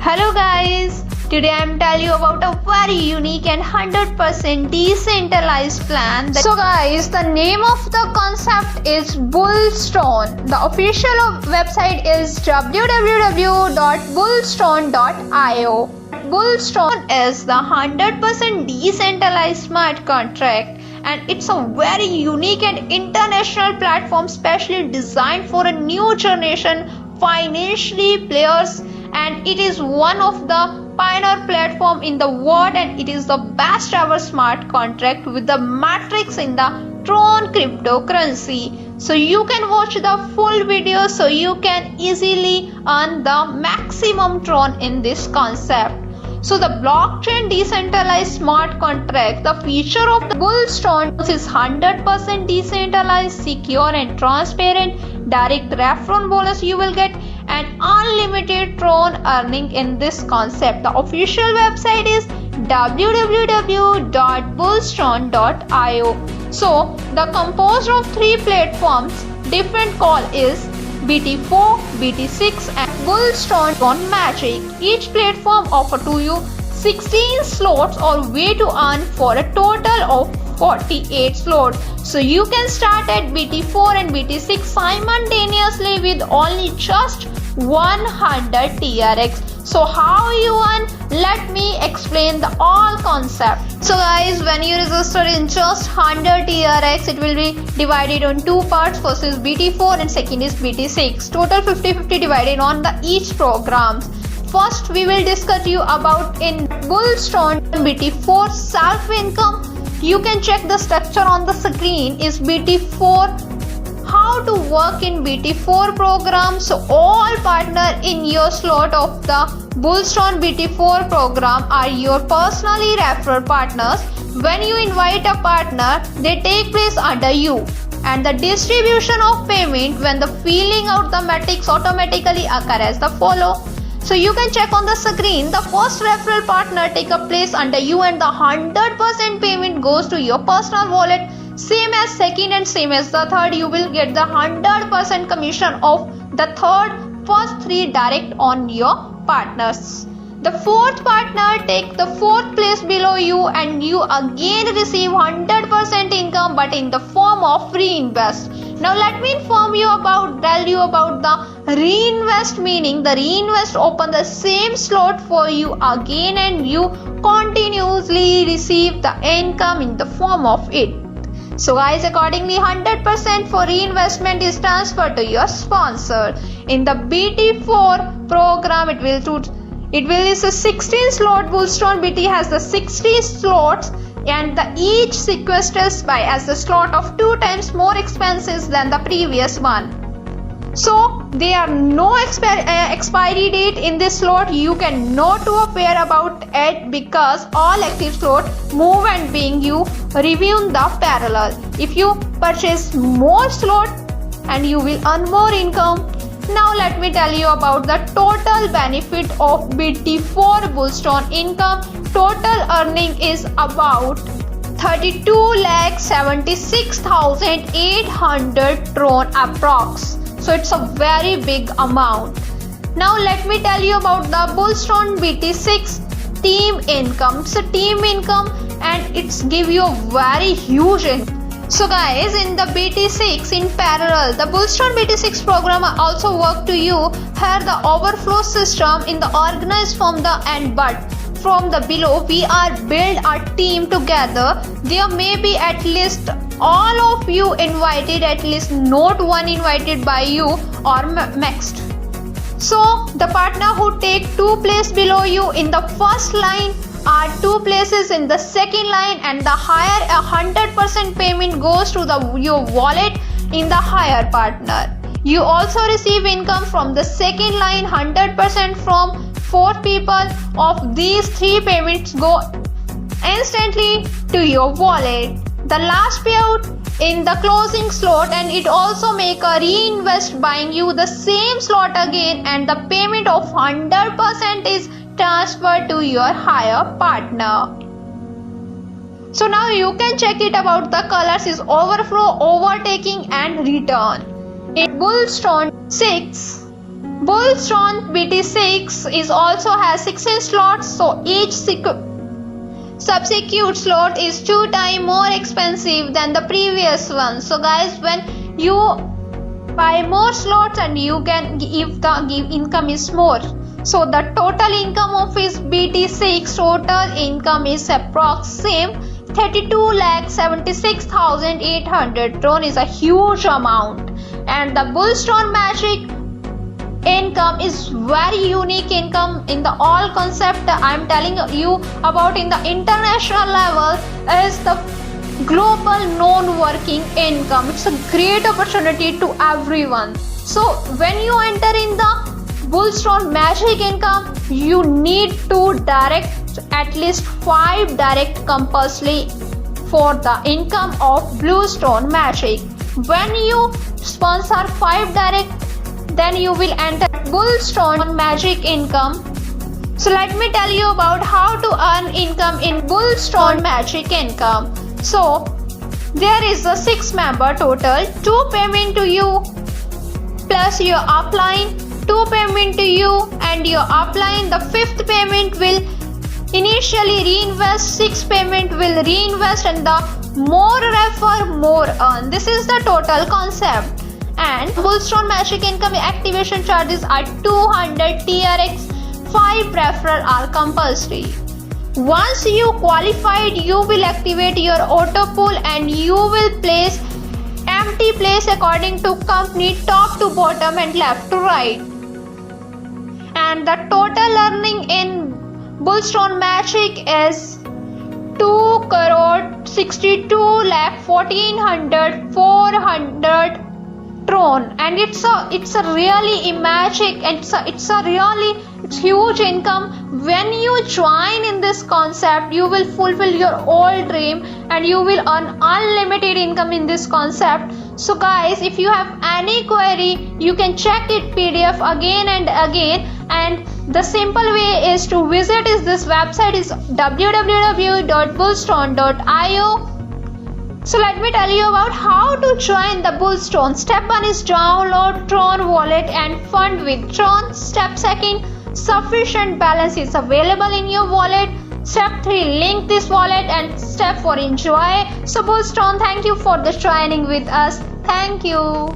Hello guys, today I am telling you about a very unique and 100% decentralized plan. So guys, the name of the concept is Bullstone. The official website is www.bullstone.io. Bullstone is the 100% decentralized smart contract, and it's a very unique and international platform specially designed for a new generation financially players, and it is one of the pioneer platform in the world, and it is the best ever smart contract with the metrics in the Tron cryptocurrency. So you can watch the full video so you can easily earn the maximum Tron in this concept. So the blockchain decentralized smart contract, the feature of the Bullstone is 100% decentralized, secure and transparent, direct referral bonus you will get, and unlimited Tron earning in this concept. The official website is www.bullstone.io. So the composed of three platforms, different call is BT4, BT6 and Bullstone Tron Magic. Each platform offer to you 16 slots or way to earn for a total of 48 slots. So you can start at BT4 and BT6 simultaneously with only just 100 TRX. So how you earn? Let me explain the all concept. So guys, when you register in just 100 TRX, it will be divided on two parts. First is BT4 and second is BT6. Total 50-50 divided on the each programs. First we will discuss you about in Bullstone BT4 self income. You can check the structure on the screen is BT4. How to work in BT4 program. So all partner in your slot of the Bullstone BT4 program are your personally referred partners. When you invite a partner, they take place under you, and the distribution of payment when the filling out the metrics automatically occur as the follow. So you can check on the screen, the first referral partner take a place under you and the 100% payment goes to your personal wallet. Same as second and same as the third, you will get the 100% commission of the third, first three direct on your partners. The fourth partner take the fourth place below you and you again receive 100% income but in the form of reinvest. Now let me tell you about the reinvest, meaning the reinvest open the same slot for you again and you continuously receive the income in the form of it. So guys, accordingly 100% for reinvestment is transferred to your sponsor. In the BT4 program, it is a 16 slot. Bullstone BT has the 60 slots and the each sequesters by as the slot of 2 times more expenses than the previous one. So there are no expiry date in this slot. You can not aware about it because all active slot move and being you review the parallel. If you purchase more slot and you will earn more income. Now let me tell you about the total benefit of BT4 Bullstone income. Total earning is about 32,76,800 Tron approx. So it's a very big amount. Now let me tell you about the Bullstone BT6 team income. So team income and it's give you a very huge income. So guys, in the BT6 in parallel, the Bullstone BT6 program also work to you here the overflow system in the organized from the end, but from the below we are build a team together. There may be at least all of you invited, at least not one invited by you or mixed. So the partner who take 2 places below you in the first line are 2 places in the second line, and the higher 100% payment goes to your wallet in the higher partner. You also receive income from the second line, 100% from 4 people. Of these 3 payments go instantly to your wallet. The last payout in the closing slot, and it also make a reinvest buying you the same slot again, and the payment of 100% is transferred to your higher partner. So now you can check it about the colors is overflow, overtaking and return. In Bullstone 6, Bullstone BT6 is also has 16 slots, so each subsequent slot is 2 times more expensive than the previous one. So guys, when you buy more slots and you can give the income is more. So the total income of his BT6 total income is approximately 32,76,800 tron is a huge amount. And the Bullstone Magic income is very unique income in the all concept I'm telling you about in the international level is the global known working income. It's a great opportunity to everyone. So when you enter in the Bullstone Magic income, you need to direct at least 5 direct compulsory for the income of Bullstone Magic. When you sponsor 5 direct, then you will enter Bullstone Magic income. So let me tell you about how to earn income in Bullstone Magic income. So there is a 6 member total, 2 payment to you plus your upline, 2 payment to you and your upline. The 5th payment will initially reinvest, 6 payment will reinvest, and the more refer more earn. This is the total concept. And Bullstone Magic income activation charges are 200 TRX, 5 referral are compulsory. Once you qualified, you will activate your auto pool and you will place empty place according to company top to bottom and left to right. And the total earning in Bullstone Magic is 2,62,14,400 tron, and it's a really magic, and it's huge income. When you join in this concept, you will fulfill your all dream and you will earn unlimited income in this concept. So guys, if you have any query, you can check it PDF again and again, and the simple way is to visit this website is www.bullstone.io. So let me tell you about how to join the Bullstone. Step 1 is download Tron wallet and fund with Tron. Step 2, sufficient balance is available in your wallet. Step 3, link this wallet, and step 4, enjoy. So Bullstone, thank you for the joining with us. Thank you.